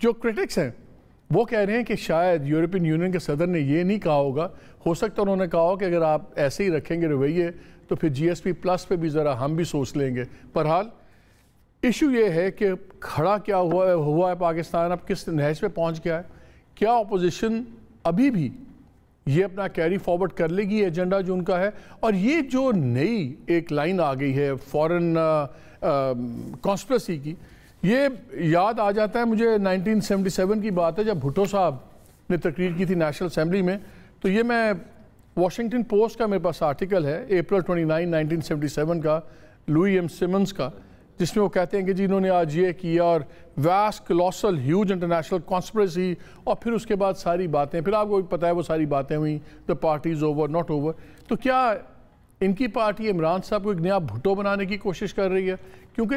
جو کرٹکس ہیں وہ کہہ رہے ہیں کہ شاید یورپین یونین کے صدر نے یہ نہیں کہا ہوگا، ہو سکتا انہوں نے کہا ہو کہ اگر آپ ایسے ہی رکھیں گے رویے تو پھر جی ایس پی پلس پہ بھی ذرا ہم بھی سوچ لیں گے. بہرحال ایشو یہ ہے کہ کھڑا کیا ہوا ہے پاکستان، اب کس نہج پہ پہنچ گیا ہے. کیا اپوزیشن ابھی بھی یہ اپنا کیری فارورڈ کر لے گی ایجنڈا جو ان کا ہے؟ اور یہ جو نئی ایک لائن آ گئی ہے فورن کانسپریسی کی، یہ یاد آ جاتا ہے مجھے 1977 کی بات ہے جب بھٹو صاحب نے تقریر کی تھی نیشنل اسمبلی میں. تو یہ میں واشنگٹن پوسٹ کا میرے پاس آرٹیکل ہے اپریل 29 1977 کا، لوئی ایم سیمنز کا، جس میں وہ کہتے ہیں کہ جی انہوں نے آج یہ کیا اور ویسٹ کلوسل ہیوج انٹرنیشنل کانسپریسی، اور پھر اس کے بعد ساری باتیں، پھر آپ کو پتہ ہے وہ ساری باتیں ہوئیں، the party is over not over. تو کیا ان کی پارٹی عمران صاحب کو ایک نیا بھٹو بنانے کی کوشش کر رہی ہے؟ کیونکہ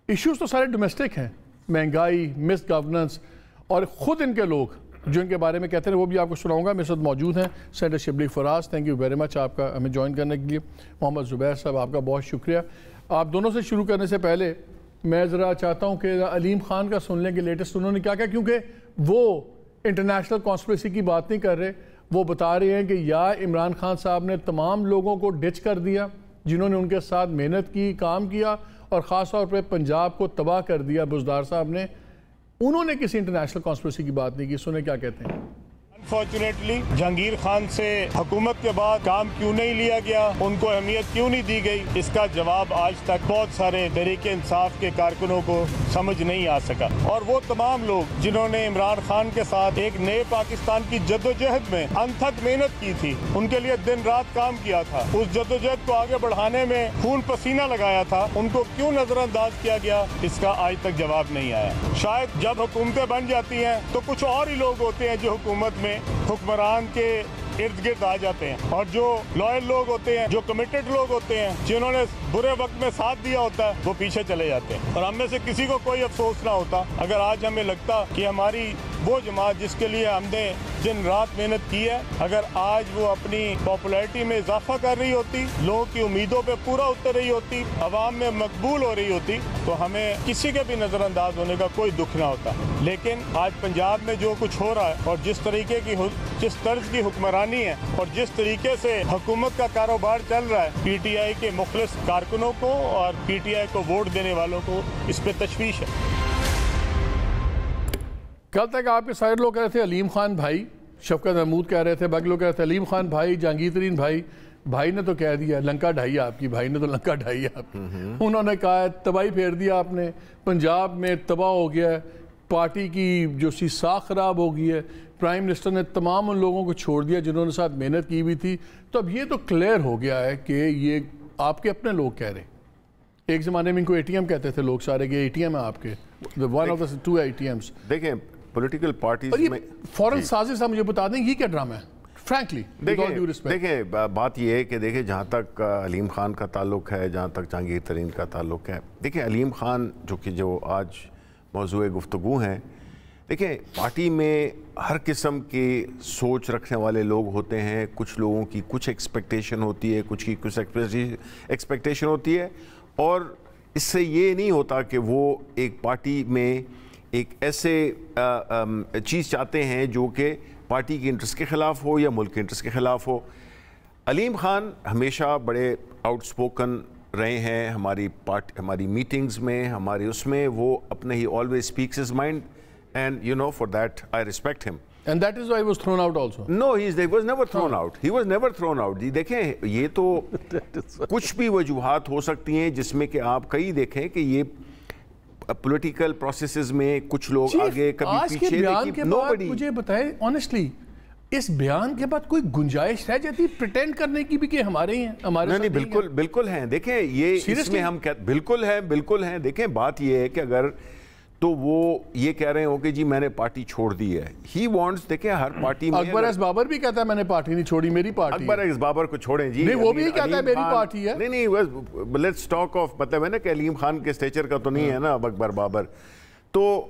ایشوز تو سارے ڈومیسٹک ہیں، مہنگائی، مس گورننس، اور خود ان کے لوگ جو ان کے بارے میں کہتے ہیں وہ بھی آپ کو سناؤں گا. میرے ساتھ موجود ہیں senator Shibli Faraz, thank you very much آپ کا ہمیں جوائن کرنے کے لیے. محمد زبیر صاحب آپ کا بہت شکریہ. آپ دونوں سے شروع کرنے سے پہلے میں ذرا چاہتا ہوں کہ علیم خان کا سن لیں کہ لیٹسٹ انہوں نے کیا کہا، کیونکہ وہ انٹرنیشنل کانسپریسی کی بات نہیں کر رہے، وہ بتا رہے ہیں کہ یا عمران خان صاحب نے تمام لوگوں کو ڈچ کر دیا جنہوں نے ان کے ساتھ محنت کی، کام کیا، اور خاص طور پہ پنجاب کو تباہ کر دیا بزدار صاحب نے. انہوں نے کسی انٹرنیشنل کانسپریسی کی بات نہیں کی. سنیں کیا کہتے ہیں. انفارچونیٹلی جہانگیر خان سے حکومت کے بعد کام کیوں نہیں لیا گیا، ان کو اہمیت کیوں نہیں دی گئی، اس کا جواب آج تک بہت سارے تحریک انصاف کے کارکنوں کو سمجھ نہیں آ سکا. اور وہ تمام لوگ جنہوں نے عمران خان کے ساتھ ایک نئے پاکستان کی جدوجہد میں انتھک محنت کی تھی، ان کے لیے دن رات کام کیا تھا، اس جدوجہد کو آگے بڑھانے میں خون پسینہ لگایا تھا، ان کو کیوں نظر انداز کیا گیا، اس کا آج تک جواب نہیں آیا. شاید جب حکومتیں بن جاتی ہیں تو کچھ اور ہی لوگ ہوتے ہیں جو حکومت میں حکمران کے ارد گرد آ جاتے ہیں، اور جو لائل لوگ ہوتے ہیں، جو کمیٹڈ لوگ ہوتے ہیں، جنہوں نے برے وقت میں ساتھ دیا ہوتا ہے، وہ پیچھے چلے جاتے ہیں. اور ہم میں سے کسی کو کوئی افسوس نہ ہوتا اگر آج ہمیں لگتا کہ ہماری وہ جماعت جس کے لیے ہم نے دن رات محنت کی ہے، اگر آج وہ اپنی پاپولیرٹی میں اضافہ کر رہی ہوتی، لوگوں کی امیدوں پہ پورا اتر رہی ہوتی، عوام میں مقبول ہو رہی ہوتی، تو ہمیں کسی کے بھی نظر انداز ہونے کا کوئی دکھ نہ ہوتا. لیکن آج پنجاب میں جو کچھ ہو رہا ہے اور جس طرز کی حکمرانی ہے اور جس طریقے سے حکومت کا کاروبار چل رہا ہے، پی ٹی آئی کے مخلص کارکنوں کو اور پی ٹی آئی کو ووٹ دینے والوں کو اس پہ تشویش ہے. کل تک آپ کے سارے لوگ کہہ رہے تھے علیم خان بھائی، شفقت محمود کہہ رہے تھے، باقی لوگ کہہ رہے تھے علیم خان بھائی، جہانگیر ترین بھائی نے تو کہہ دیا لنکا ڈھائی آپ کی، بھائی نے تو لنکا ڈھائی آپ کی. انہوں نے کہا ہے تباہی پھیر دیا آپ نے، پنجاب میں تباہ ہو گیا ہے، پارٹی کی جو سی ساکھ خراب ہو گئی ہے، پرائم منسٹر نے تمام ان لوگوں کو چھوڑ دیا جنہوں نے ساتھ محنت کی ہوئی تھی. تو اب یہ تو کلیئر ہو گیا ہے کہ یہ آپ کے اپنے لوگ کہہ رہے ہیں. ایک زمانے میں ان کو اے ٹی ایم کہتے تھے لوگ سارے کہ اے ٹی ایم ہے آپ کے، one of the two A T Ms. دیکھیں پولیٹیکل پارٹیز میں فوراً سازش صاحب مجھے بتا دیں یہ کیا ڈرامہ ہے فرینکلی. دیکھیں بات یہ ہے کہ دیکھیں جہاں تک علیم خان کا تعلق ہے، جہاں تک جہانگیر ترین کا تعلق ہے، دیکھیں علیم خان جو آج موضوع گفتگو ہیں، دیکھیں پارٹی میں ہر قسم کی سوچ رکھنے والے لوگ ہوتے ہیں. کچھ لوگوں کی کچھ ایکسپیکٹیشن ہوتی ہے، کچھ کی کچھ ایکسپیکٹیشن ہوتی ہے، اور اس سے یہ نہیں ہوتا کہ وہ ایک پارٹی میں ایک ایسے چیز چاہتے ہیں جو کہ پارٹی کے انٹرسٹ کے خلاف ہو یا ملک کے انٹرسٹ کے خلاف ہو. علیم خان ہمیشہ بڑے آؤٹ سپوکن رہے ہیں ہماری میٹنگز میں، ہماری اس میں وہ اپنے ہی always speaks his mind, and you know for that I respect him. And that is why he was thrown out also. No, he was never thrown out. He was never thrown out. دیکھیں یہ تو کچھ بھی وجوہات ہو سکتی ہیں جس میں کہ آپ کئی دیکھیں کہ یہ پولیٹیکل پروسیسز میں کچھ لوگ آگے کبھی پیچھے. آج کے بیان کے بعد مجھے بتائیں آنیسٹلی اس بیان کے بعد کوئی گنجائش رہ جاتی پریٹینڈ کرنے کی بھی کہ ہمارے ہی ہیں، ہمارے نہیں بالکل ہیں. دیکھیں یہ اس میں ہم بالکل ہیں. دیکھیں بات یہ ہے کہ اگر تو وہ یہ کہہ رہے ہوں کہ جی میں نے پارٹی چھوڑ دی ہے. ہی وانٹس، دیکھیں ہر پارٹی میں اکبر ایس بابر بھی کہتا ہے میں نے پارٹی نہیں چھوڑی، میری پارٹی. اکبر ایس بابر کو چھوڑیں جی، نہیں وہ بھی کہتا ہے میری پارٹی ہے. نہیں لیٹس ٹاک آف، مطلب ہے نا کہ علیم خان کے اسٹیچر کا تو نہیں ہے نا اکبر بابر. تو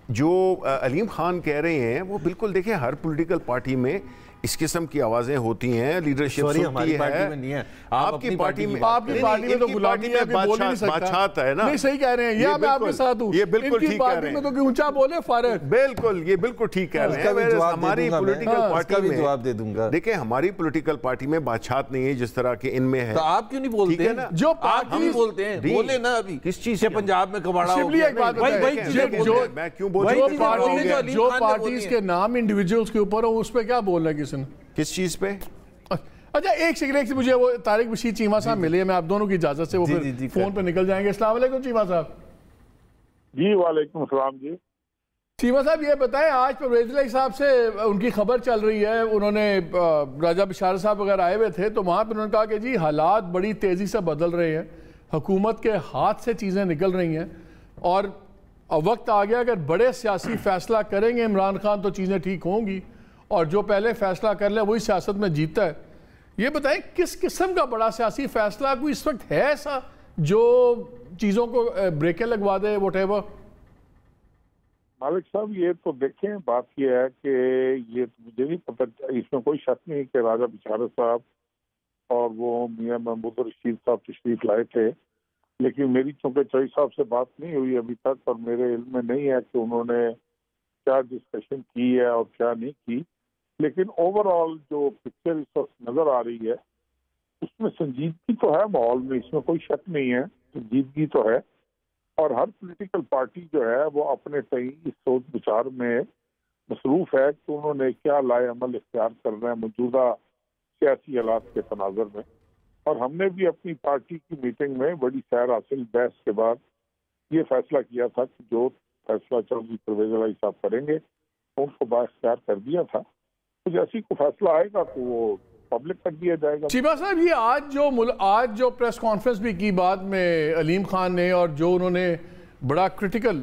جو علیم خان کہہ رہے ہیں وہ بالکل دیکھیں ہر پولیٹیکل پارٹی میں اس قسم کی آوازیں ہوتی ہیں، لیڈرشپ سنتی ہے۔ آپ کی پارٹی میں تو غلامی میں بول نہیں سکتا، بادشاہت ہے نا، نہیں صحیح کہہ رہے ہیں، یہ میں آپ کے ساتھ ہوں، یہ بالکل ٹھیک کہہ رہے ہیں، تو اونچا بولے فارغ، بالکل یہ بالکل ٹھیک کہہ رہے ہیں۔ ہماری پولیٹیکل پارٹی میں جواب دے دوں گا، دیکھیں ہماری پولیٹیکل پارٹی میں بادشاہت نہیں ہے جس طرح کہ ان میں ہے۔ تو آپ کیوں نہیں بولتے ہیں؟ جو پارٹی بولتے ہیں بولے نا، ابھی کس چیز سے پنجاب میں کباڑا ہو شبلی ایک بات میں کیوں بول رہا ہوں، جو پارٹیز کے نام انڈیویجولز کے اوپر ہو اس پہ کیا بول رہا ہے کسی نے؟ کس چیز پہ؟ اچھا ایک سیکنڈ سے مجھے وہ طارق بشیر چیمہ صاحب ملے ہیں، میں آپ دونوں کی اجازت سے وہ پھر فون پہ نکل جائیں گے۔ السلام علیکم چیمہ صاحب۔ جی وعلیکم السلام جی۔ چیمہ صاحب یہ بتائیں، آج پرویز الہی صاحب سے ان کی خبر چل رہی ہے، انہوں نے راجہ بشارت صاحب وغیرہ آئے ہوئے تھے، تو وہاں پہ انہوں نے کہا کہ جی حالات بڑی تیزی سے بدل رہے ہیں، حکومت کے ہاتھ سے چیزیں نکل رہی ہیں، اور وقت آ گیا اگر بڑے سیاسی فیصلہ کریں گے عمران خان تو چیزیں ٹھیک ہوں گی، اور جو پہلے فیصلہ کر لے وہی سیاست میں جیتا ہے۔ یہ بتائیں کس قسم کا بڑا سیاسی فیصلہ کوئی اس وقت ہے ایسا جو چیزوں کو بریکیں لگوا دے وٹ ایور؟ مالک صاحب یہ تو دیکھیں، بات یہ ہے کہ یہ مجھے نہیں پتہ، اس میں کوئی شک نہیں کہ راجہ بشارت صاحب اور وہ میاں محمود الرشید صاحب تشریف لائے تھے، لیکن میری چونکہ چوئی صاحب سے بات نہیں ہوئی ابھی تک، اور میرے علم میں نہیں ہے کہ انہوں نے کیا ڈسکشن کی ہے اور کیا نہیں کی، لیکن اوور آل جو پکچر اس وقت نظر آ رہی ہے اس میں سنجیدگی تو ہے، ماحول میں اس میں کوئی شک نہیں ہے، سنجیدگی تو ہے، اور ہر پولیٹیکل پارٹی جو ہے وہ اپنے تئیں اس سوچ بچار میں مصروف ہے کہ انہوں نے کیا لائے عمل اختیار کرنا ہے موجودہ سیاسی حالات کے تناظر میں، اور ہم نے بھی اپنی پارٹی کی میٹنگ میں بڑی سیر حاصل بحث کے بعد یہ فیصلہ کیا تھا کہ جو فیصلہ چودھری پرویز الہی صاحب کریں گے ان کو بااختیار کر دیا تھا، تو جیسی کو فیصلہ آئے گا تو وہ پبلک کر دیا جائے گا۔ چیمہ صاحب یہ آج جو پریس کانفرنس بھی کی بعد میں علیم خان نے، اور جو انہوں نے بڑا کرٹیکل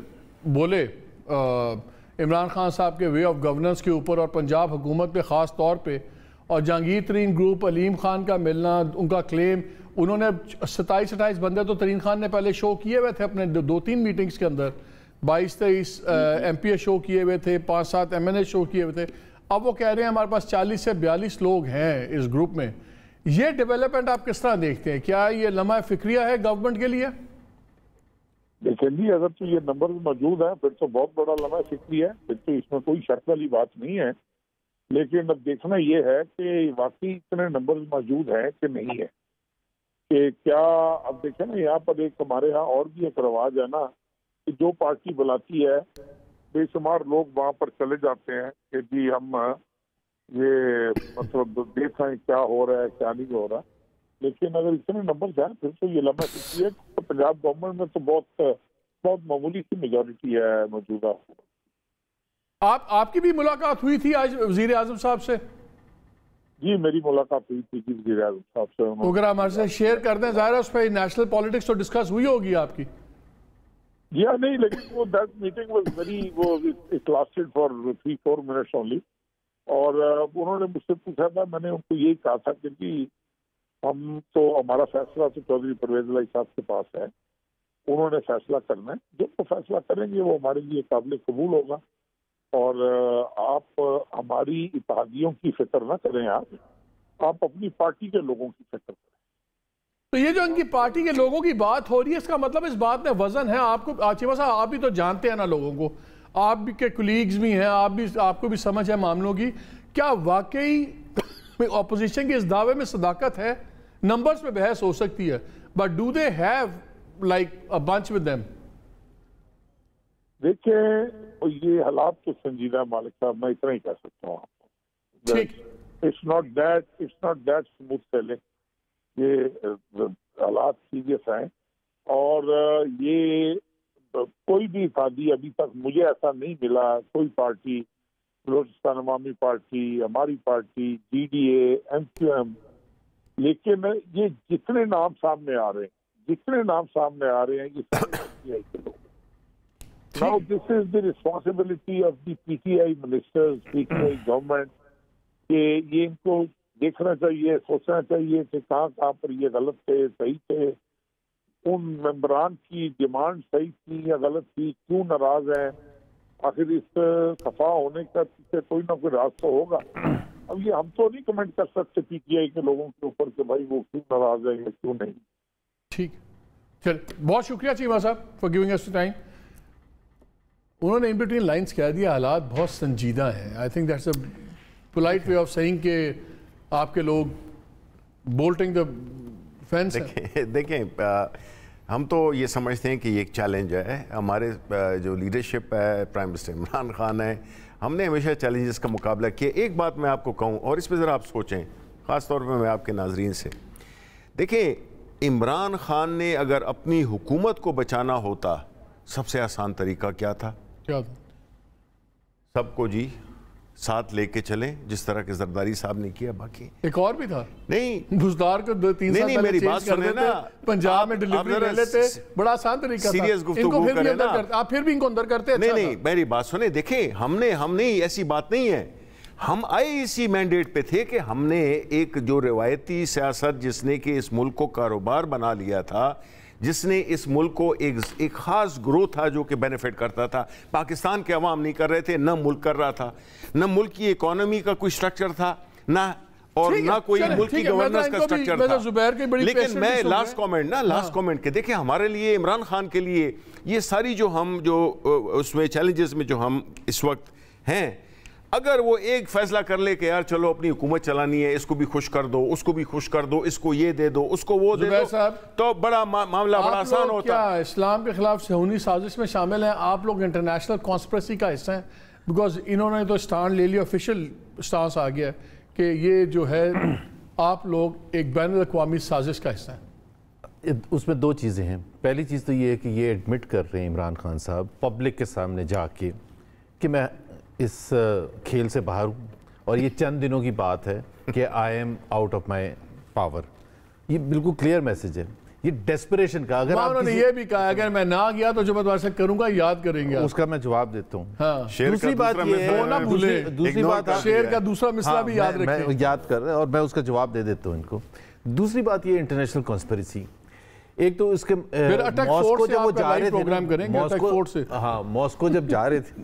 بولے عمران خان صاحب کے وے آف گورننس کے اوپر اور پنجاب حکومت پہ خاص طور پہ، اور جہانگیر ترین گروپ علیم خان کا ملنا، ان کا کلیم، انہوں نے 27 بندے تو ترین خان نے پہلے شو کیے ہوئے تھے اپنے 2-3 میٹنگز کے اندر، 22-23 ایم پی اے شو کیے ہوئے تھے، 5-7 ایم این اے شو کیے ہوئے تھے، اب وہ کہہ رہے ہیں ہمارے پاس 40 سے 42 لوگ ہیں اس گروپ میں۔ یہ ڈیولپمنٹ آپ کس طرح دیکھتے ہیں؟ کیا یہ لمحہ فکریہ ہے گورنمنٹ کے لیے؟ دیکھیں جی، اگر تو یہ نمبر موجود ہیں پھر تو بہت بڑا لمحہ فکری ہے، پھر تو اس میں کوئی شک والی بات نہیں ہے، لیکن اب دیکھنا یہ ہے کہ واقعی اتنے نمبر موجود ہیں کہ نہیں ہے، کہ کیا اب دیکھیں نا یہاں پر ایک ہمارے ہاں اور بھی ایک رواج ہے نا کہ جو پارٹی بلاتی ہے بے شمار لوگ وہاں پر چلے جاتے ہیں کہ جی ہم یہ مطلب دیکھیں کیا ہو رہا ہے کیا نہیں ہو رہا، لیکن اگر اتنے نمبر جائیں پھر تو یہ لمحہ فکری ہے کہ پنجاب گورنمنٹ میں تو بہت معمولی سی میجورٹی ہے موجودہ۔ آپ کی بھی ملاقات ہوئی تھی آج وزیر اعظم صاحب سے؟ جی میری ملاقات ہوئی تھی وزیر اعظم صاحب سے، اگر ہمارے سے شیئر کر دیں، ظاہر ہے اس پہ نیشنل پالیٹکس تو ڈسکس ہوئی ہوگی آپ کی؟ جی ہاں، نہیں لیکن وہ that meeting was very it lasted for 3-4 minutes only, اور انہوں نے مجھ سے پوچھا تھا، میں نے ان کو یہی کہا تھا کہ جی ہم تو ہمارا فیصلہ تو چودھری پرویز الہی صاحب کے پاس ہے، انہوں نے فیصلہ کرنا ہے، جو وہ فیصلہ کریں گے وہ ہمارے لیے قابل قبول ہوگا، اور آپ ہماری اتحادیوں کی فکر نہ کریں، آپ اپنی پارٹی کے لوگوں کی فکر کریں۔ تو یہ جو ان کی پارٹی کے لوگوں کی بات ہو رہی ہے، اس کا مطلب اس بات میں وزن ہے؟ آپ کو چیمہ صاحب آپ بھی تو جانتے ہیں نا لوگوں کو، آپ بھی کے کولیگز بھی ہیں، آپ کو بھی سمجھ ہے معاملوں کی، کیا واقعی اپوزیشن کے اس دعوے میں صداقت ہے؟ نمبرز پہ بحث ہو سکتی ہے، but do they have like a bunch with them? دیکھیں یہ حالات تو سنجیدہ ہے مالک صاحب، میں اتنا ہی کہہ سکتا ہوں آپ کو، it's not that smooth sailing, یہ حالات سیریس ہیں، اور یہ کوئی بھی اتحادی ابھی تک مجھے ایسا نہیں ملا، کوئی پارٹی، بلوچستان عوامی پارٹی، ہماری party, D D A, M Q M, لیکن یہ جتنے نام سامنے آ رہے ہیں یہ سارے Now this is the responsibility of the PTI ministers, PTI government, کہ یہ ان کو دیکھنا چاہیے، سوچنا چاہیے کہ کہاں پر یہ غلط تھے، صحیح تھے، ان ممبران کی ڈیمانڈ صحیح تھی یا غلط تھی، کیوں ناراض ہیں، آخر اس صفا ہونے کا پیچھے کوئی نہ کوئی راز تو ہوگا، اب یہ ہم تو نہیں کمنٹ کر سکتے پی ٹی آئی کے لوگوں کے اوپر کہ بھائی وہ کیوں ناراض ہے یا کیوں نہیں. ٹھیک چل بہت شکریہ چیمہ صاحب فار گیونگ اس ٹائم. انہوں نے ان بٹوین لائنز کہہ دیا حالات بہت سنجیدہ ہیں. I think that's a polite way of saying کہ آپ کے لوگ بولٹنگ دا فینس. دیکھیں ہم تو یہ سمجھتے ہیں کہ یہ ایک چیلنج ہے. ہمارے جو لیڈرشپ ہے پرائم منسٹر عمران خان ہے, ہم نے ہمیشہ چیلنجز کا مقابلہ کیا. ایک بات میں آپ کو کہوں اور اس پہ ذرا آپ سوچیں, خاص طور پہ میں آپ کے ناظرین سے. دیکھیں عمران خان نے اگر اپنی حکومت کو بچانا ہوتا سب سے آسان طریقہ کیا تھا؟ کیا تھا؟ سب کو جی ساتھ لے کے چلیں جس طرح کہ زرداری صاحب نے کیا. باقی ایک اور بھی تھا نہیں بزدار کو 2-3 سال میری بات سنیں نا, پنجاب میں ڈیلیوری لے لیتے, بڑا آسان طریقہ تھا. سیریس گفتگو کریں نا, آپ پھر بھی ان کو اندر کرتے. نہیں میری بات سنیں. دیکھیں ہم نے ایسی بات نہیں ہے, ہم آئے اسی مینڈیٹ پہ تھے کہ ہم نے ایک جو روایتی سیاست جس نے کہ اس ملک کو کاروبار بنا لیا تھا, جس نے اس ملک کو ایک خاص گروہ تھا جو کہ بینیفٹ کرتا تھا, پاکستان کے عوام نہیں کر رہے تھے, نہ ملک کر رہا تھا, نہ ملک کی اکانومی کا کوئی سٹرکچر تھا, اور نہ کوئی ملک کی گورننس کا سٹرکچر تھا. لیکن میں لاسٹ کامنٹ کہ دیکھیں ہمارے لیے عمران خان کے لیے یہ ساری جو ہم جو اس میں چیلنجز میں جو ہم اس وقت ہیں, اگر وہ ایک فیصلہ کر لے کہ یار چلو اپنی حکومت چلانی ہے, اس کو بھی خوش کر دو, اس کو بھی خوش کر دو, اس کو یہ دے دو, اس کو وہ دے دو, تو بڑا معاملہ بڑا آسان ہوتا. کیا اسلام کے خلاف صہیونی سازش میں شامل ہیں آپ لوگ؟ انٹرنیشنل کانسپریسی کا حصہ ہیں؟ بیکاز انہوں نے تو اسٹانڈ لے لیا, آفیشیل اسٹانس آ گیا کہ یہ جو ہے آپ لوگ ایک بین الاقوامی سازش کا حصہ ہیں. اس میں دو چیزیں ہیں. پہلی چیز تو یہ ہے کہ یہ ایڈمٹ کر رہے ہیں عمران خان صاحب پبلک کے سامنے جا کے کہ میں اس کھیل سے باہر ہوں, اور یہ چند دنوں کی بات ہے کہ I am out of my power. یہ بالکل کلیئر میسج ہے, یہ ڈیسپریشن کا. اگر انہوں نے یہ بھی کہا اگر میں نہ گیا تو جو میں تمہارے سے کروں گا یاد کریں گے, اس کا میں جواب دیتا ہوں. دوسری بات یہ ہے, دوسری بات شیر کا دوسرا مسئلہ بھی یاد رکھیں. میں یاد کر رہا اور میں اس کا جواب دے دیتا ہوں ان کو. دوسری بات یہ انٹرنیشنل کانسپریسی. ایک تو اس کے ماسکو جب وہ جا رہے تھے, ماسکو جب جا رہے تھے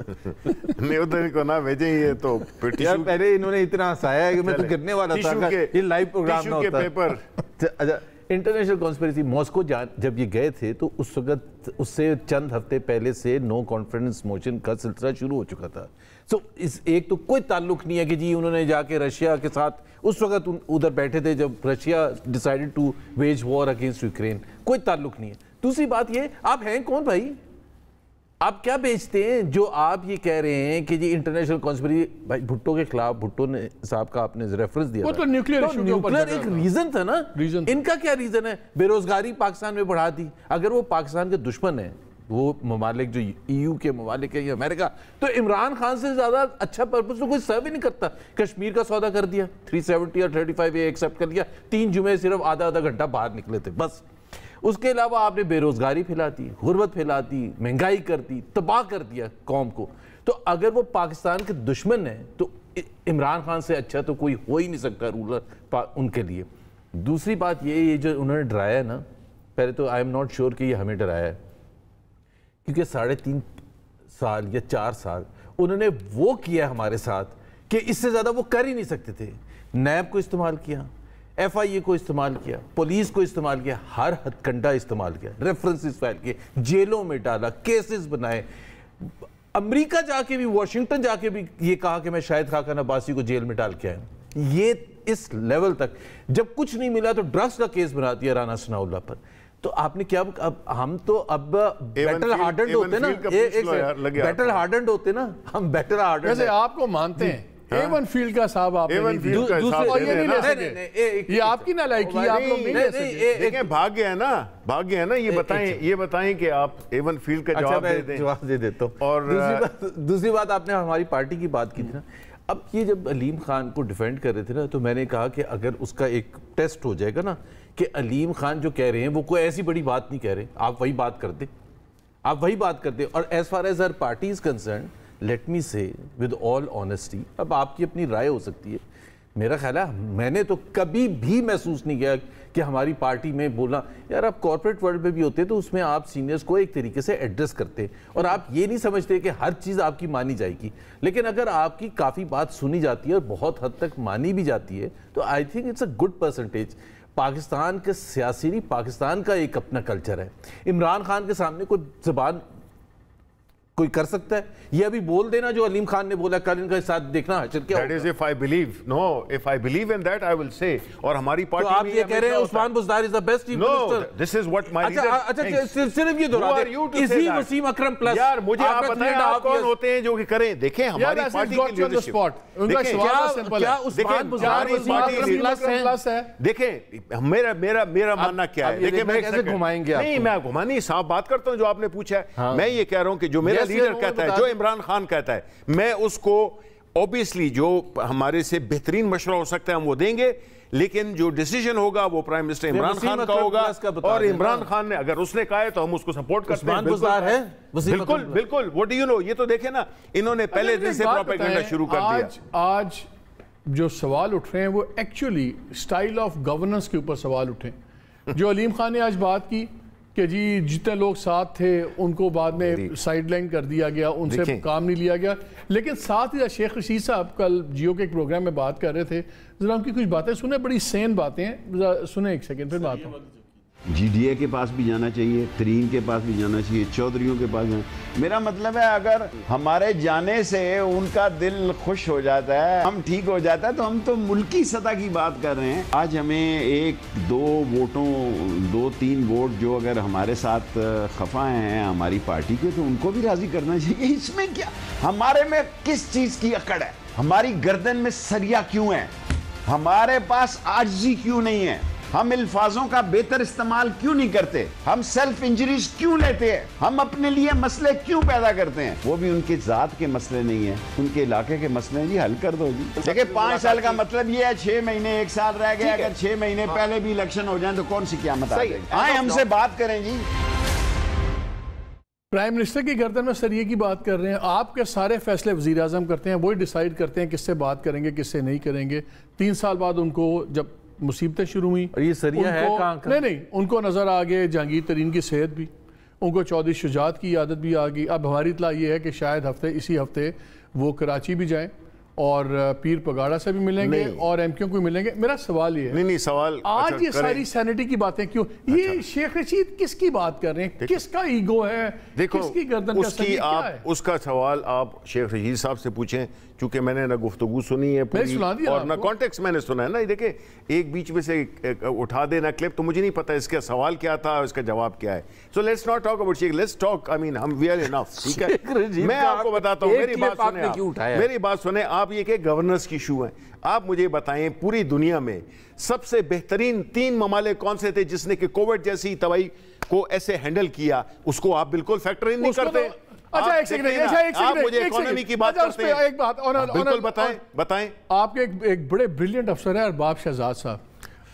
نہیں ادھر کو نہ بھیجیں, یہ تو یار پہلے انہوں نے اتنا ہنسایا ہے کہ میں تو گرنے والا تھا, یہ لائیو پروگرام نہ ہوتا. International conspiracy. ماسکو جب یہ گئے تھے تو اس وقت اس سے چند ہفتے پہلے سے نو کانفیڈنس موشن کا سلسلہ شروع ہو چکا تھا. ایک تو کوئی تعلق نہیں ہے کہ جی انہوں نے جا کے رشیا کے ساتھ اس وقت ادھر بیٹھے تھے جب Russia decided to wage war against Ukraine, کوئی تعلق نہیں ہے. دوسری بات یہ, آپ ہیں کون بھائی؟ آپ کیا بیچتے ہیں جو آپ یہ کہہ رہے ہیں کہ جی انٹرنیشنل کانسپریسی؟ بھائی بھٹو کے خلاف بھٹو نے صاحب کا آپ نے ریفرنس دیا, وہ تو نیوکلیئر ایک ریزن تھا نا. ان کا کیا ریزن ہے؟ بے روزگاری پاکستان میں بڑھا دی. اگر وہ پاکستان کے دشمن ہیں, وہ ممالک جو EU کے ممالک ہیں یا امریکہ, تو عمران خان سے زیادہ اچھا پرپس تو کوئی سرو ہی نہیں کرتا. کشمیر کا سودا کر دیا, 370 اور 35 ایکسپٹ کر لیا, 3 جمعے صرف آدھا گھنٹہ باہر نکلے تھے بس. اس کے علاوہ آپ نے بے روزگاری پھیلا دی, غربت پھیلا دی, مہنگائی کر دی, تباہ کر دیا قوم کو. تو اگر وہ پاکستان کے دشمن ہیں تو عمران خان سے اچھا تو کوئی ہو ہی نہیں سکتا رولر ان کے لیے. دوسری بات یہ جو انہوں نے ڈرایا ہے نا, پہلے تو آئی ایم ناٹ شیور کہ یہ ہمیں ڈرایا ہے, کیونکہ 3.5 سال یا 4 سال انہوں نے وہ کیا ہمارے ساتھ کہ اس سے زیادہ وہ کر ہی نہیں سکتے تھے. نیب کو استعمال کیا, FIA کو استعمال کیا, پولیس کو استعمال کیا, ہر ہتھ کنڈا استعمال کیا, ریفرنسز فائل کیے, جیلوں میں ڈالا, کیسز بنائے. امریکہ جا کے بھی, واشنگٹن جا کے بھی یہ کہا کہ میں شاہد خاقان عباسی کو جیل میں ڈال کے آیا. یہ اس لیول تک جب کچھ نہیں ملا تو ڈرگس کا کیس بنا دیا رانا ثناء اللہ پر. تو آپ نے کیا, ہم تو اب بیٹل ہارڈنڈ ہوتے نا, بیٹل ہارڈنڈ ہوتے نا, ہم بیٹل ہارڈنڈ. ویسے آپ کو مانتے ہیں ایون فیلڈ کا صاحب, آپ یہ آپ کی نالائکی ہے, آپ لوگ نہیں لے سکتے. دیکھیں بھاگ گیا نا, یہ بتائیں کہ آپ ایون فیلڈ کا جواب دے دیتا ہوں. اور دوسری بات, آپ نے ہماری پارٹی کی بات کی تھی نا, اب یہ جب علیم خان کو ڈیفینڈ کر رہے تھے نا, تو میں نے کہا کہ اگر اس کا ایک ٹیسٹ ہو جائے گا نا کہ علیم خان جو کہہ رہے ہیں وہ کوئی ایسی بڑی بات نہیں کہہ رہے, آپ وہی بات کرتے, اور as far as Hare party is concern, let me سے ود آل آنیسٹی, اب آپ کی اپنی رائے ہو سکتی ہے, میرا خیال ہے میں نے تو کبھی بھی محسوس نہیں کیا کہ ہماری پارٹی میں بولنا یار آپ کارپوریٹ ورلڈ میں بھی ہوتے تو اس میں آپ سینئرز کو ایک طریقے سے ایڈریس کرتے اور آپ یہ نہیں سمجھتے کہ ہر چیز آپ کی مانی جائے گی، لیکن اگر آپ کی کافی بات سنی جاتی ہے اور بہت حد تک مانی بھی جاتی ہے تو I think it's a good percentage. Pakistan کے سیاسی نہیں، پاکستان کا ایک اپنا کلچر ہے. عمران خان کے سامنے کوئی زبان کوئی کر سکتا ہے یہ ابھی بول دینا جو علیم خان نے بولا کل ان کا ساتھ دیکھنا حشر کیا ہوگا. That is if I believe. No, if I believe in that I will say. اور ہماری پارٹی تو آپ یہ کہہ رہے ہیں Usman Buzdar is the best chief minister. No, this is what my reason. اچھا صرف یہ دہرا دیں اسی وسیم اکرم پلس. یار مجھے آپ بتائیں آپ کون ہوتے ہیں جو کہ کریں. دیکھیں ہماری پارٹی کی لیڈرشپ. ان کا سوال سمپل ہے. کیا عثمان بزدار وسیم اکرم پلس ہے؟ دیکھیں میرا ماننا کیا ہے. دیکھیں میں کیسے گھمائیں گے آپ کو. نہیں میں گھمانی صاف بات کرتا ہوں جو آپ نے پوچھا ہے. میں یہ کہہ رہا ہوں کہ جو میرا لیڈر کہتا ہے جو عمران خان کہتا ہے میں اس کو اوبیسلی جو ہمارے سے بہترین مشورہ ہو سکتا ہے ہم وہ دیں گے، لیکن جو ڈیسیجن ہوگا وہ پرائم منسٹر عمران خان کا ہوگا اور عمران خان نے اگر اس نے کہا ہے تو ہم اس کو سپورٹ کرتے ہیں. بالکل بالکل. What do you know. یہ تو دیکھیں نا انہوں نے پہلے دن سے پروپیگنڈا شروع کر دیا. آج جو سوال اٹھ رہے ہیں وہ ایکچولی سٹائل آف گورننس کے اوپر سوال اٹھے. جو علیم خان نے آج بات کی کہ جی جتنے لوگ ساتھ تھے ان کو بعد میں سائیڈ لائن کر دیا گیا، ان سے کام نہیں لیا گیا، لیکن ساتھ ہی شیخ رشید صاحب کل جیو کے ایک پروگرام میں بات کر رہے تھے. ذرا ان کی کچھ باتیں سنیں، بڑی سین باتیں ہیں، سنیں ایک سیکنڈ پھر بات ہوں. جی ڈی اے کے پاس بھی جانا چاہیے، ترین کے پاس بھی جانا چاہیے، چودھریوں کے پاس جانا. میرا مطلب ہے اگر ہمارے جانے سے ان کا دل خوش ہو جاتا ہے، ہم ٹھیک ہو جاتا ہے، تو ہم تو ملکی سطح کی بات کر رہے ہیں. آج ہمیں ایک دو تین ووٹ جو اگر ہمارے ساتھ خفا ہیں ہماری پارٹی کے تو ان کو بھی راضی کرنا چاہیے. اس میں کیا ہمارے میں کس چیز کی اکڑ ہے؟ ہماری گردن میں سریا کیوں ہے؟ ہمارے پاس عاجزی کیوں نہیں ہے؟ ہم الفاظوں کا بہتر استعمال کیوں نہیں کرتے؟ ہم سیلف انجریز کیوں لیتے ہیں؟ ہم اپنے لیے مسئلے کیوں پیدا کرتے ہیں؟ وہ بھی ان کے ذات کے مسئلے نہیں ہیں، ان کے علاقے کے مسئلے ہیں. جی حل کر دو. جی دیکھیں 5 سال کا مطلب یہ ہے 6 مہینے 1 سال رہ گئے. اگر 6 مہینے پہلے بھی الیکشن ہو جائیں تو کون سی قیامت آ جائے گی؟ آئیں ہم سے بات کریں. جی پرائم منسٹر کی گردن میں سریے کی بات کر رہے ہیں. آپ کے سارے فیصلے وزیر اعظم کرتے ہیں، وہی ڈیسائیڈ کرتے ہیں کس سے بات کریں گے کس سے نہیں کریں گے. 3 سال بعد ان کو جب مصیبتیں شروع ہوئیں اور یہ سریہ ہے کہاں کا؟ نہیں ان کو نظر آگئے جہانگیر ترین کی صحت بھی، ان کو چودھری شجاعت کی عادت بھی آگئی. اب ہماری اطلاع یہ ہے کہ شاید اسی ہفتے وہ کراچی بھی جائیں اور پیر پگاڑا سے بھی ملیں گے اور ایم کیوں کو ملیں گے. میرا سوال یہ ہے سوال آج یہ ساری سینیٹی کی باتیں کیوں؟ یہ شیخ رشید کس کی بات کر رہے ہیں؟ کس کا ایگو ہے؟ کس کی گردن کا سریہ کیا ہے؟ اس کا سوال آپ شیخ رشید صاحب سے پوچھیں، چونکہ میں نے نہ گفتگو سنی ہے پوری اور نہ کانٹیکس میں نے سنا ہے نا. دیکھیں ایک بیچ میں سے اٹھا دینا کلپ تو مجھے نہیں پتا اس کا سوال کیا تھا اور اس کا جواب کیا ہے. So let's not talk about Sheikh, let's talk I مین ہم وی آر انف. ٹھیک ہے میں آپ کو بتاتا ہوں، میری بات سنیں. آپ یہ کہ گورننس کی ایشو ہے. آپ مجھے بتائیں پوری دنیا میں سب سے بہترین 3 ممالک کون سے تھے جس نے کہ کووڈ جیسی دوائی کو ایسے ہینڈل کیا؟ اس کو آپ بالکل فیکٹر ان نہیں کرتے. اچھا ایک سیکنڈ آپ مجھے اکانومی کی بات کرتے ہیں. ایک بات بالکل بتائیں. آپ کے ایک بڑے بریلینٹ افسر ہیں ارباب شہزاد صاحب،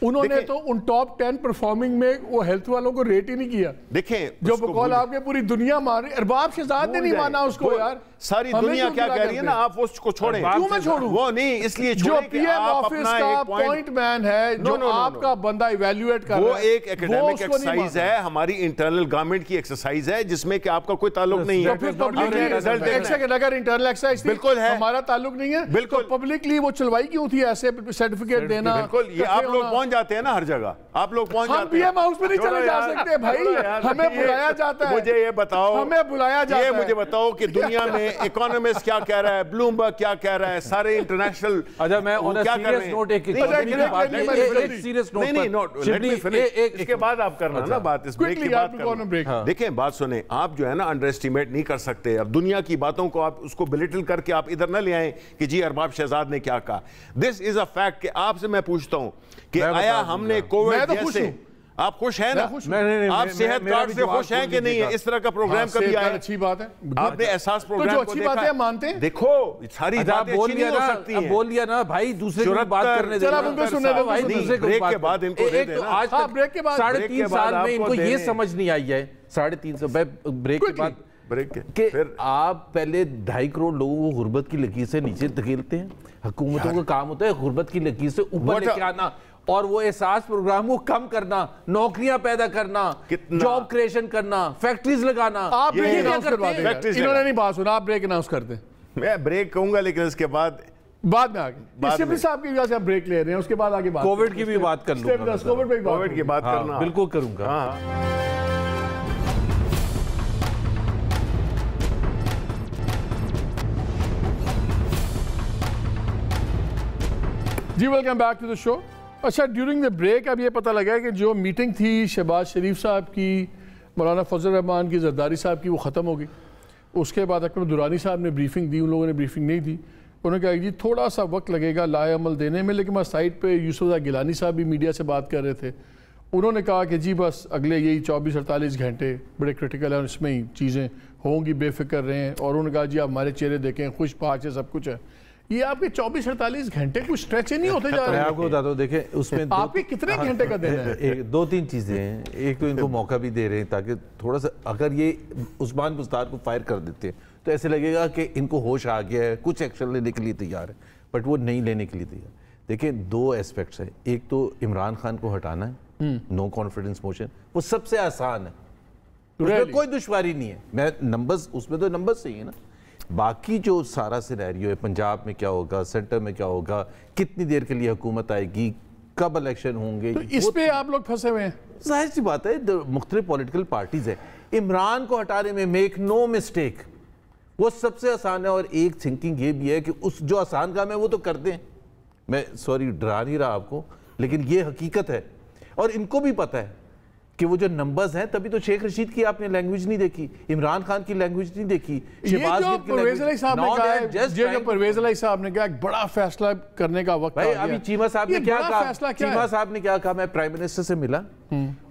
انہوں نے تو ان ٹاپ 10 پرفارمنگ میں وہ ہیلتھ والوں کو ریٹ ہی نہیں کیا. دیکھیں جو بقول آپ کے پوری دنیا مار رہی، ارباب شہزاد نے نہیں مانا اس کو. یار ساری دنیا کیا کہہ رہی ہے نا، آپ اس کو چھوڑیں. کیوں میں چھوڑوں؟ وہ نہیں اس لیے جو پی ایم آفس کا پوائنٹ مین ہے، جو آپ کا بندہ ایویلیویٹ کر رہا ہے، وہ ایک اکیڈیمک ایکسرسائز ہے، ہماری انٹرنل گورنمنٹ کی ایکسرسائز ہے جس میں کہ آپ کا کوئی تعلق نہیں ہے. ایک سیکنڈ، اگر انٹرنل ایکسرسائز بالکل ہے ہمارا تعلق نہیں ہے بالکل پبلکلی وہ چلوائی کیوں تھی ایسے سرٹیفکیٹ دینا؟ بالکل یہ آپ لوگ پہنچ جاتے ہیں نا ہر جگہ، آپ لوگ پہنچ جاتے ہیں. ہم پی ایم ہاؤس میں نہیں چلے جا سکتے بھائی، ہمیں بلایا جاتا ہے. مجھے یہ بتاؤ، ہمیں بلایا جاتا ہے. یہ مجھے بتاؤ کہ دنیا میں اکانومسٹ کیا کہہ رہا ہے، بلومبرگ کیا کہہ رہا ہے، سارے انٹرنیشنل اچھا میں آن اے سیریس نوٹ ایک سیریس نوٹ اس کے بعد آپ کرنا نا بات، اس بریک کے بعد کرنا. دیکھیں بات سنیں، آپ جو ہے نا انڈر اسٹیمیٹ نہیں کر سکتے. اب دنیا کی باتوں کو آپ اس کو بلیٹل کر کے آپ ادھر نہ لے آئیں کہ جی ارباب شہزاد نے کیا کہا. دس از اے فیکٹ کہ آپ سے میں پوچھتا ہوں کہ آیا ہم نے کووڈ جیسے، آپ خوش ہیں نا؟ آپ صحت کارڈ سے خوش ہیں کہ نہیں ہے؟ اس طرح کا پروگرام کبھی آیا؟ اچھی بات ہے. آپ نے احساس پروگرام کو دیکھا؟ مانتے ہیں دیکھو ساری باتیں اچھی نہیں ہو سکتی ہیں. بول دیا نا بھائی، دوسرے کو بات کرنے دے. بریک کے بعد ان کو دے دینا. آج تک 3.5 سال میں ان کو یہ سمجھ نہیں آئی ہے. 3.5 بریک کے بعد کہ آپ پہلے 2.5 کروڑ لوگوں کو غربت کی لکیر سے نیچے دھکیلتے ہیں. حکومتوں کا کام ہوتا ہے غربت کی لکیر سے اوپر لے کے آنا اور وہ احساس پروگرام کو کم کرنا, نوکریاں پیدا کرنا, جاب کریشن کرنا, فیکٹریز لگانا. آپ بریک اناؤنس کروا دیں, انہوں نے نہیں بات سنا, آپ بریک اناؤنس کر دیں. میں بریک کہوں گا لیکن اس کے بعد میں آگے شبلی صاحب کی وجہ سے آپ بریک لے رہے ہیں, اس کے بعد آگے بات کووڈ کی بھی بات کر لوں گا. کووڈ کی بات کرنا بالکل کروں گا. جی ویلکم بیک ٹو دا شو. اچھا, ڈیورنگ دا بریک اب یہ پتہ لگا ہے کہ جو میٹنگ تھی شہباز شریف صاحب کی, مولانا فضل الرحمان کی, زرداری صاحب کی, وہ ختم ہو گئی. اس کے بعد اکرم درانی صاحب نے بریفنگ دی, ان لوگوں نے بریفنگ نہیں دی. انہوں نے کہا جی تھوڑا سا وقت لگے گا لائے عمل دینے میں, لیکن بس سائٹ پہ یوسف رضا گیلانی صاحب بھی میڈیا سے بات کر رہے تھے. انہوں نے کہا کہ جی بس اگلے یہی 24-48 گھنٹے بڑے کرٹیکل ہیں, اس میں ہی چیزیں ہوں گی, بے فکر رہیں. اور انہوں نے کہا جی آپ ہمارے چہرے دیکھیں, خوش پاک ہے, سب کچھ ہے. یہ آپ کے 24-48 گھنٹے کچھ سٹریچ نہیں ہوتے جا رہے ہیں. میں آپ کو بتاتا ہوں, دیکھیں اس میں آپ کے کتنے گھنٹے کا دینا ہے؟ 2-3 چیزیں ہیں. ایک تو ان کو موقع بھی دے رہے ہیں تاکہ تھوڑا سا, اگر یہ عثمان بزدار کو فائر کر دیتے ہیں تو ایسے لگے گا کہ ان کو ہوش آ گیا ہے, کچھ ایکشن لینے کے لیے تیار ہے, بٹ وہ نہیں لینے کے لیے تیار. دیکھیں 2 ایسپیکٹس ہیں. ایک تو عمران خان کو ہٹانا ہے, نو کانفیڈنس موشن, وہ سب سے آسان ہے, اس میں کوئی دشواری نہیں ہے. میں نمبرز, اس میں تو نمبرز صحیح ہے نا. باقی جو سارا سینیریو ہے, پنجاب میں کیا ہوگا, سینٹر میں کیا ہوگا, کتنی دیر کے لیے حکومت آئے گی, کب الیکشن ہوں گے, اس پہ آپ لوگ پھنسے ہوئے ہیں. ظاہر سی بات ہے, مختلف پولیٹیکل پارٹیز ہیں. عمران کو ہٹانے میں میک نو مسٹیک, وہ سب سے آسان ہے. اور ایک تھنکنگ یہ بھی ہے کہ اس جو آسان کام ہے وہ تو کر دیں. میں سوری ڈرا نہیں رہا آپ کو, لیکن یہ حقیقت ہے اور ان کو بھی پتہ ہے کہ وہ جو نمبرز ہیں. تبھی تو شیخ رشید کی آپ نے لینگویج نہیں دیکھی, عمران خان کی لینگویج نہیں دیکھی. یہ جو پرویز علیہ صاحب نے کہا ہے, جو پرویز علیہ صاحب نے کہا ایک بڑا فیصلہ کرنے کا وقت آ گیا. ابھی چیمہ صاحب نے کیا کہا, چیمہ صاحب نے کیا کہا, میں پرائم منسٹر سے ملا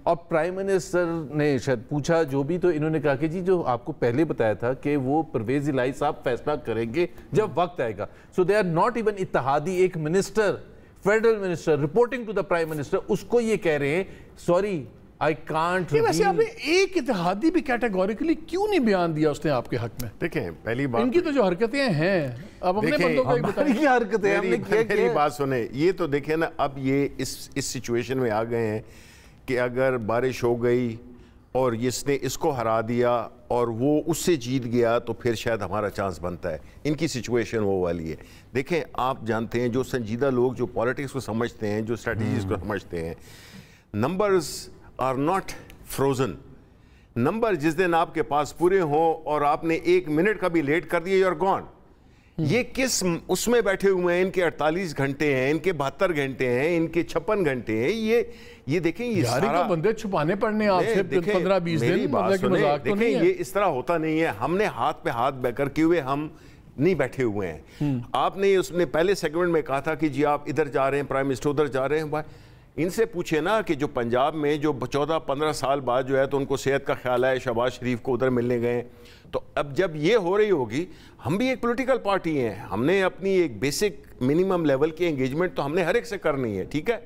اور پرائم منسٹر نے شاید پوچھا جو بھی, تو انہوں نے کہا کہ جی جو آپ کو پہلے بتایا تھا کہ وہ پرویز الہی صاحب فیصلہ کریں گے جب وقت آئے گا. So they are not even اتحادی. ایک minister, federal minister reporting to the prime minister, اس کو یہ کہہ رہے ہیں سوری I can't reveal. ویسے آپ نے ایک اتحادی بھی کیٹیگوریکلی کیوں نہیں بیان دیا اس نے آپ کے حق میں؟ دیکھیں پہلی بات, ان کی تو جو حرکتیں ہیں, اب اپنے بندوں کو ہماری حرکتیں ہم نے کیا پہلی بات سنیں, یہ تو دیکھیں نا, اب یہ اس سچویشن میں آ گئے ہیں کہ اگر بارش ہو گئی اور اس نے اس کو ہرا دیا اور وہ اس سے جیت گیا تو پھر شاید ہمارا چانس بنتا ہے. ان کی سچویشن وہ والی ہے. دیکھیں آپ جانتے ہیں, جو سنجیدہ لوگ جو پالیٹکس کو سمجھتے ہیں, جو اسٹریٹجیز کو سمجھتے ہیں, numbers are not frozen. Number جس دن آپ کے پاس پورے ہوں اور آپ نے 1 منٹ کا بھی لیٹ کر دیا, you're gone. یہ کس اس میں بیٹھے ہوئے ہیں, ان کے 48 گھنٹے ہیں, ان کے 72 گھنٹے ہیں, ان کے 56 گھنٹے ہیں. یہ دیکھیں, یہ سارا بندے چھپانے پڑنے آپ سے 15-20 دن. میری بات سنیں, دیکھیں یہ اس طرح ہوتا نہیں ہے. ہم نے ہاتھ پہ ہاتھ بے کر کے ہوئے ہم نہیں بیٹھے ہوئے ہیں. آپ نے اس نے پہلے سیگمنٹ میں کہا تھا کہ جی آپ ادھر جا رہے ہیں, پرائم منسٹر ادھر جا رہے ہیں. ان سے پوچھے نا کہ جو پنجاب میں جو 14-15 سال بعد جو ہے تو ان کو صحت کا خیال ہے, شہباز شریف کو ادھر ملنے گئے. تو اب جب یہ ہو رہی ہوگی, ہم بھی ایک پولیٹیکل پارٹی ہیں, ہم نے اپنی ایک بیسک منیمم لیول کی انگیجمنٹ تو ہم نے ہر ایک سے کرنی ہے. ٹھیک ہے,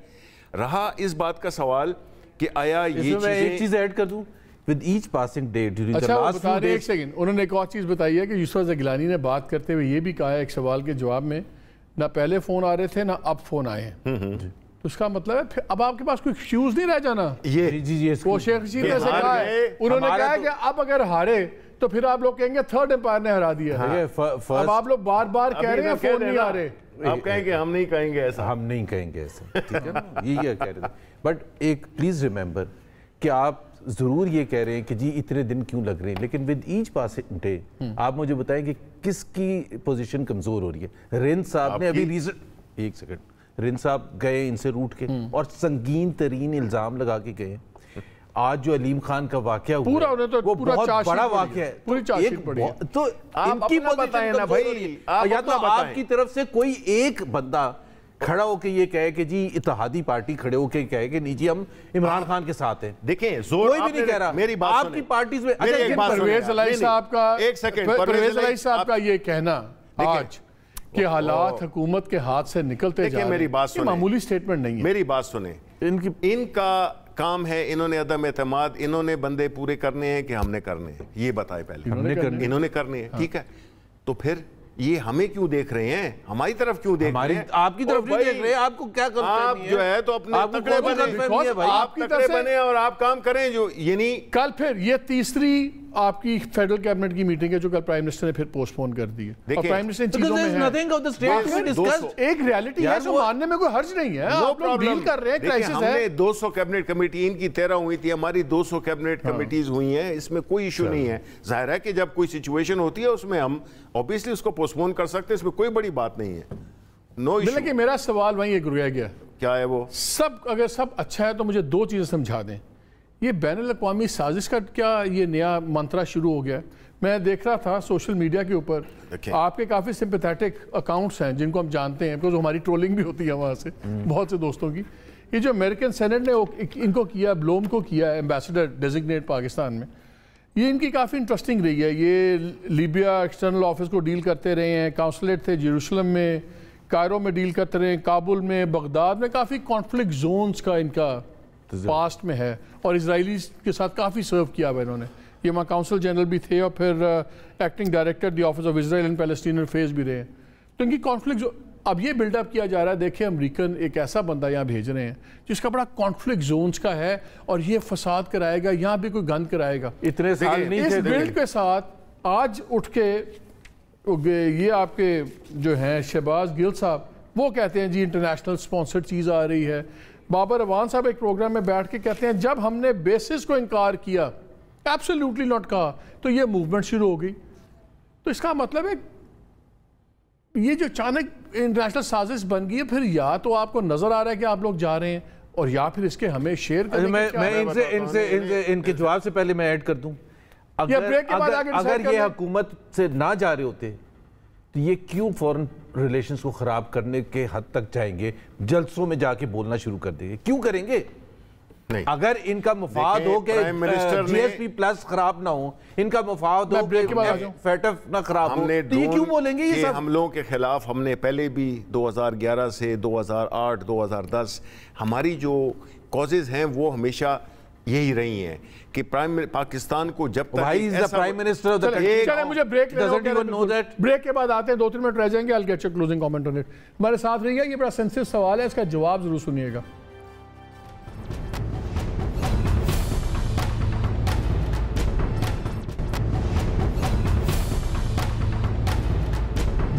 رہا اس بات کا سوال کہ آیا یہ ایک چیز ایڈ کر دوں, with each passing day during the اچھا last few days. ایک سیکنڈ, انہوں نے ایک اور چیز بتائی ہے کہ یوسف رضا گیلانی نے بات کرتے ہوئے یہ بھی کہا ہے ایک سوال کے جواب میں, نہ پہلے فون آ رہے تھے نہ اب فون آئے ہیں. تو اس کا مطلب ہے پھر اب آپ کے پاس کوئی ایکسکیوز نہیں رہ جانا. وہ شیخ رشید نے سے کہا ہے, انہوں نے کہا ہے کہ اب اگر ہارے تو پھر آپ لوگ کہیں گے تھرڈ امپائر نے ہرا دیا. اب آپ لوگ بار بار کہہ رہے ہیں فون نہیں آ رہے, آپ کہیں گے ہم نہیں کہیں گے ایسا, ہم نہیں کہیں گے ایسا. ٹھیک ہے نا, یہ کہہ رہے تھے. بٹ ایک پلیز ریممبر کہ آپ ضرور یہ کہہ رہے ہیں کہ جی اتنے دن کیوں لگ رہے ہیں, لیکن ود ایچ پاسنگ ڈے آپ مجھے بتائیں کہ کس کی پوزیشن کمزور ہو رہی ہے. رند صاحب نے ابھی ریزن, ایک سیکنڈ, رند صاحب گئے ان سے روٹ کے اور سنگین ترین الزام لگا کے گئے. آج جو علیم خان کا واقعہ ہوا وہ بہت بڑا واقعہ ہے, تو ان کی پوزیشن کمزور ہو رہی ہے. یا تو آپ کی طرف سے کوئی ایک بندہ کھڑا ہو کے یہ کہے کہ جی اتحادی پارٹی کھڑے ہو کے کہے کہ نہیں جی ہم عمران خان کے ساتھ ہیں. دیکھیں زور کوئی بھی نہیں کہہ رہا, میری بات آپ کی پارٹیز میں پرویز الہی صاحب کا, پرویز الہی صاحب کا یہ کہنا آج کہ حالات حکومت کے ہاتھ سے نکلتے جا رہے ہیں, میری بات سنیں, معمولی سٹیٹمنٹ نہیں ہے. میری بات سنیں, ان کا کام ہے، انہوں نے عدم اعتماد، انہوں نے بندے پورے کرنے ہیں کہ ہم نے کرنے ہیں؟ یہ بتائے پہلے. انہوں نے کرنے ہیں. ٹھیک ہے، تو پھر یہ ہمیں کیوں دیکھ رہے ہیں؟ ہماری طرف کیوں دیکھ رہے ہیں؟ آپ کی طرف نہیں دیکھ رہے ہیں. آپ کو کیا کرنا ہے؟ آپ جو ہے تو اپنے تکڑے بنے، آپ تکڑے بنے اور آپ کام کریں. جو یعنی کل پھر یہ تیسری آپ کی فیڈرل کیبنٹ کی میٹنگ ہے جو کل پرائم منسٹر نے پھر پوسٹ پون کر دی ہے. اور پرائم منسٹر ان چیزوں میں ہے ایک ریالٹی ہے جو ماننے میں کوئی حرج نہیں ہے. آپ لوگ ڈیل کر رہے ہیں، کرائسس ہے. ہم نے 200 کیبنٹ کمیٹی، ان کی 13 ہوئی تھی، ہماری 200 کیبنٹ کمیٹیز ہوئی ہیں. اس میں کوئی ایشو نہیں ہے. ظاہر ہے کہ جب کوئی سچویشن ہوتی ہے اس میں ہم اوبیسلی اس کو پوسٹ پون کر سکتے ہیں. اس میں کوئی بڑی بات نہیں ہے. No issue. لیکن میرا سوال وہیں ایک رہ گیا. کیا ہے وہ؟ اگر سب اچھا ہے تو مجھے دو چیزیں سمجھا دیں. یہ بین الاقوامی سازش کا کیا یہ نیا منترا شروع ہو گیا؟ میں دیکھ رہا تھا سوشل میڈیا کے اوپر آپ کے کافی سمپیتھیٹک اکاؤنٹس ہیں جن کو ہم جانتے ہیں، بیکاز ہماری ٹرولنگ بھی ہوتی ہے وہاں سے بہت سے دوستوں کی. یہ جو امریکن سینٹ نے ان کو کیا، بلوم کو کیا ایمبیسڈر ڈیزگنیٹ پاکستان میں، یہ ان کی کافی انٹرسٹنگ رہی ہے. یہ لیبیا ایکسٹرنل آفس کو ڈیل کرتے رہے ہیں، کاؤنسلیٹ تھے جیروسلم میں، کائرو میں ڈیل کرتے رہے ہیں، کابل میں، بغداد میں. کافی کانفلکٹ زونز کا ان کا پاسٹ میں ہے، اور اسرائیلیز کے ساتھ کافی سرو کیا ہوا انہوں نے. یہ وہاں کاؤنسل جنرل بھی تھے اور پھر acting director the office of Israel and Palestine affairs بھی رہے. تو ان کی کانفلکٹ اب یہ بلڈ اپ کیا جا رہا ہے. دیکھیں امریکن ایک ایسا بندہ یہاں بھیج رہے ہیں جس کا بڑا کانفلکٹ زونز کا ہے، اور یہ فساد کرائے گا، یہاں بھی کوئی گند کرائے گا. اتنے سال نہیں اس بلڈ کے ساتھ آج اٹھ کے یہ آپ کے جو ہیں شہباز گل صاحب وہ کہتے ہیں جی انٹرنیشنل سپانسرڈ چیز آ رہی ہے. بابر اعوان صاحب ایک پروگرام میں بیٹھ کے کہتے ہیں جب ہم نے بیسس کو انکار کیا، ایبسلیوٹلی ناٹ کہا، تو یہ موومنٹ شروع ہو گئی. تو اس کا مطلب ہے یہ جو اچانک انٹرنیشنل سازش بن گئی ہے، پھر یا تو آپ کو نظر آ رہا ہے کہ آپ لوگ جا رہے ہیں، اور یا پھر اس کے ہمیں شیئر کریں. میں ان کے جواب سے پہلے میں ایڈ کر دوں، اگر یہ حکومت سے نہ جا رہے ہوتے تو یہ کیوں فورن ریلیشنز کو خراب کرنے کے حد تک جائیں گے، جلسوں میں جا کے بولنا شروع کر دیں گے؟ کیوں کریں گے؟ اگر ان کا مفاد ہو کہ جی ایس پی پلس خراب نہ ہو، ان کا مفاد ہو کہ فیٹف نہ خراب ہو، تو یہ کیوں بولیں گے؟ یہ سب حملوں کے خلاف ہم نے پہلے بھی 2011 سے 2008 2010 ہماری جو کازز ہیں وہ ہمیشہ یہی رہی ہیں کہ پاکستان کو جب تک مجھے بریک کے بعد آتے ہیں، 2-3 منٹ رہ جائیں گے. I'll get your closing comment on it. ہمارے ساتھ رہیے گا. یہ بڑا سینسٹیو سوال ہے، اس کا جواب ضرور سنیے گا.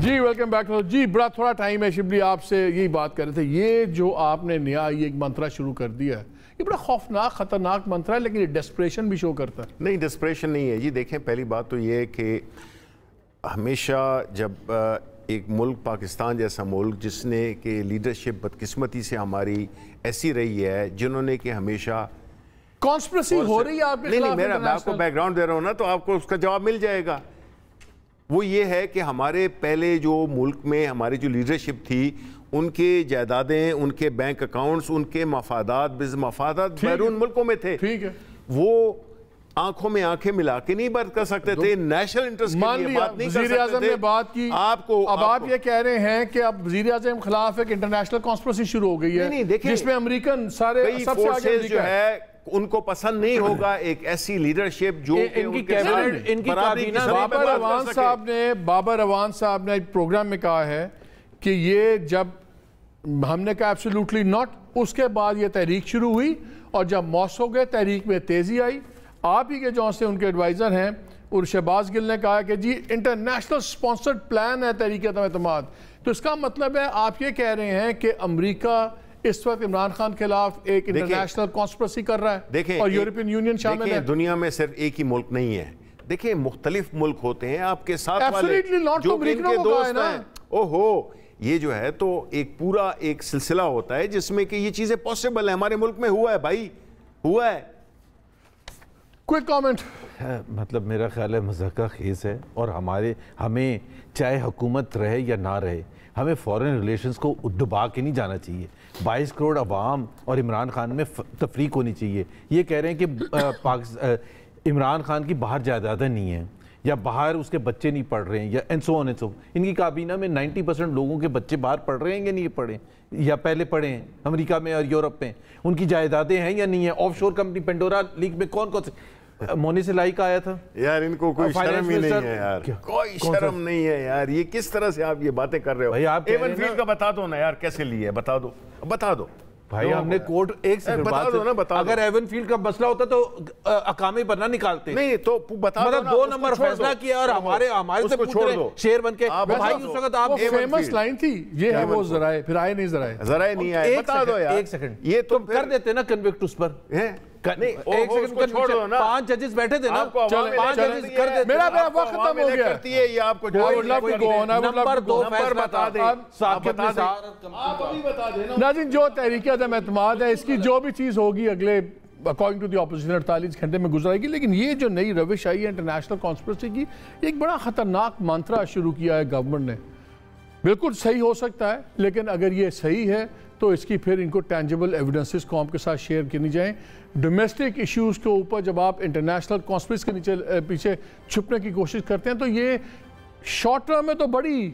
جی ویلکم بیک. جی بڑا تھوڑا ٹائم ہے شبلی، آپ سے یہی بات کر رہے تھے. یہ جو آپ نے نیا یہ ایک منترا شروع کر دیا ہے، یہ بڑا خوفناک خطرناک منترا ہے، لیکن یہ ڈیسپریشن بھی شو کرتا ہے. نہیں، ڈیسپریشن نہیں ہے جی. دیکھیں پہلی بات تو یہ ہے کہ ہمیشہ جب ایک ملک پاکستان جیسا ملک جس نے کہ لیڈرشپ بدقسمتی سے ہماری ایسی رہی ہے، جنہوں نے کہ ہمیشہ کانسپریسی ہو رہی ہے آپ کے خلاف. میں آپ کو بیک گراؤنڈ دے رہا ہوں نا، تو آپ کو اس کا جواب مل جائے گا. وہ یہ ہے کہ ہمارے پہلے جو ملک میں ہماری جو لیڈرشپ تھی، ان کے جائیدادیں، ان کے بینک اکاؤنٹس، ان کے مفادات مفادات بیرون ملکوں میں تھے. وہ آنکھوں میں آنکھیں ملا کے نہیں بات کر سکتے تھے، نیشنل انٹرسٹ کے لیے بات نہیں کر سکتے تھے. وزیر اعظم نے بات کی، اب آپ یہ کہہ رہے ہیں کہ اب وزیر اعظم خلاف ایک انٹرنیشنل کانسپریسی شروع ہو گئی ہے جس میں امریکن سارے سب سے آگے جو ہے ان کو پسند نہیں ہوگا ایک ایسی لیڈرشپ جو بابر اعوان صاحب نے ایک پروگرام میں کہا ہے کہ یہ جب ہم نے کہا ایبسلیوٹلی ناٹ، اس کے بعد یہ تحریک شروع ہوئی، اور جب موس ہو گئے تحریک میں تیزی آئی. آپ ہی کے جو سے ان کے ایڈوائزر ہیں اور شہباز گل نے کہا کہ جی انٹرنیشنل سپانسرڈ پلان ہے تحریک عدم اعتماد. تو اس کا مطلب ہے آپ یہ کہہ رہے ہیں کہ امریکہ اس وقت عمران خان کے خلاف ایک انٹرنیشنل کانسپریسی کر رہا ہے، اور یورپین یونین شامل ہے. دنیا میں صرف ایک ہی ملک نہیں ہے. دیکھیں مختلف ملک ہوتے ہیں آپ کے ساتھ والے جو ان کے دوست ہیں. اوہو، یہ جو ہے تو ایک پورا ایک سلسلہ ہوتا ہے جس میں کہ یہ چیزیں پاسبل ہیں. ہمارے ملک میں ہوا ہے بھائی، ہوا ہے. کوئی کامنٹ؟ مطلب میرا خیال ہے مضحکہ خیز ہے، اور ہمیں چاہے حکومت رہے یا نہ رہے، ہمیں فورن ریلیشنز کو دبا کے نہیں جانا چاہیے. 22 کروڑ عوام اور عمران خان میں تفریق ہونی چاہیے. یہ کہہ رہے ہیں کہ عمران خان کی باہر جائیدادیں نہیں ہیں، یا باہر اس کے بچے نہیں پڑھ رہے ہیں یا and so on and so. ان کی کابینہ میں 90% لوگوں کے بچے باہر پڑھ رہے ہیں یا نہیں پڑھے یا پہلے پڑھے ہیں امریکہ میں اور یورپ میں. ان کی جائیدادیں ہیں یا نہیں ہیں. آف شور کمپنی پینڈورا لیگ میں کون کون سے مونی سے لائی کا آیا تھا یار. ان کو کوئی شرم ہی نہیں ہے یار, کوئی شرم نہیں ہے یار. یہ کس طرح سے آپ یہ باتیں کر رہے ہو؟ ایون فیلڈ کا بتا دو نا یار, کیسے لی ہے بتا دو بھائی. ہم نے کوٹ ایک سیکنڈ بات, اگر ایون فیلڈ کا مسئلہ ہوتا تو اقامے پر نہ نکالتے. نہیں تو بتا دو نا, 2 نمبر فیصلہ کیا اور ہمارے سے پوچھ رہے ہیں شیر بن کے. بھائی اس وقت آپ فیمس لائن تھی یہ ہے وہ ذرائع, پھر آئے نہیں ذرائع نہیں آئے. بتا دو یار, ایک سیکنڈ یہ تم کر دیتے نا کنوکٹ اس پر. ایک سیکنڈ چھوڑ دو نا, 5 ججز بیٹھے تھے نا, 5 ججز کر دیتے. میرا وقت ختم ہو گیا. یہ آپ کو نمبر 2 فیصلہ بتا دیں. ناظرین جو تحریک عدم اعتماد ہے اس کی جو بھی چیز ہوگی اگلے اکارڈنگ ٹو دی اپوزیشن 48 گھنٹے میں گزرے گی. لیکن یہ جو نئی روش آئی ہے انٹرنیشنل کانسپریسی کی, ایک بڑا خطرناک منترا شروع کیا ہے گورنمنٹ نے. بالکل صحیح ہو سکتا ہے لیکن اگر یہ صحیح ہے تو اس کی پھر ان کو ٹینجیبل ایویڈنسز قوم کے ساتھ شیئر کرنی جائیں. ڈومیسٹک ایشوز کے اوپر جب آپ انٹرنیشنل کانسپریسی کے پیچھے چھپنے کی کوشش کرتے ہیں تو یہ شارٹ ٹرم میں تو بڑی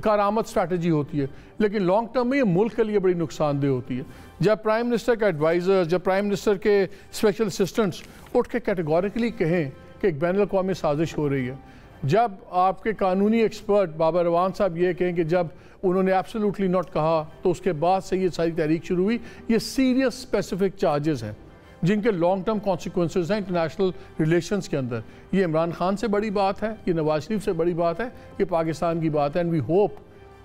کارآمد اسٹریٹجی ہوتی ہے لیکن لانگ ٹرم میں یہ ملک کے لیے بڑی نقصان دہ ہوتی ہے. جب پرائم منسٹر کے ایڈوائزر, جب پرائم منسٹر کے اسپیشل اسسٹنٹس اٹھ کے کیٹیگوریکلی کہیں کہ ایک بین الاقوامی سازش ہو رہی ہے, جب آپ کے قانونی ایکسپرٹ بابا روان صاحب یہ کہیں کہ جب انہوں نے ایبسولوٹلی ناٹ کہا تو اس کے بعد سے یہ ساری تحریک شروع ہوئی, یہ سیریس اسپیسیفک چارجز ہیں جن کے لانگ ٹرم کانسیکوینسز ہیں انٹرنیشنل ریلیشنز کے اندر. یہ عمران خان سے بڑی بات ہے, یہ نواز شریف سے بڑی بات ہے, یہ پاکستان کی بات ہے. اینڈ وی ہوپ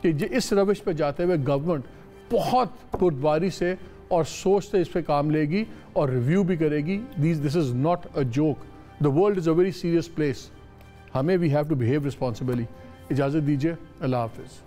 کہ اس روش پہ جاتے ہوئے گورنمنٹ بہت بردباری سے اور سوچ سے اس پہ کام لے گی اور ریویو بھی کرے گی. This is not a joke, the world is a very serious place. ہمیں we have to behave responsibly. اجازت دیجیے, اللہ حافظ.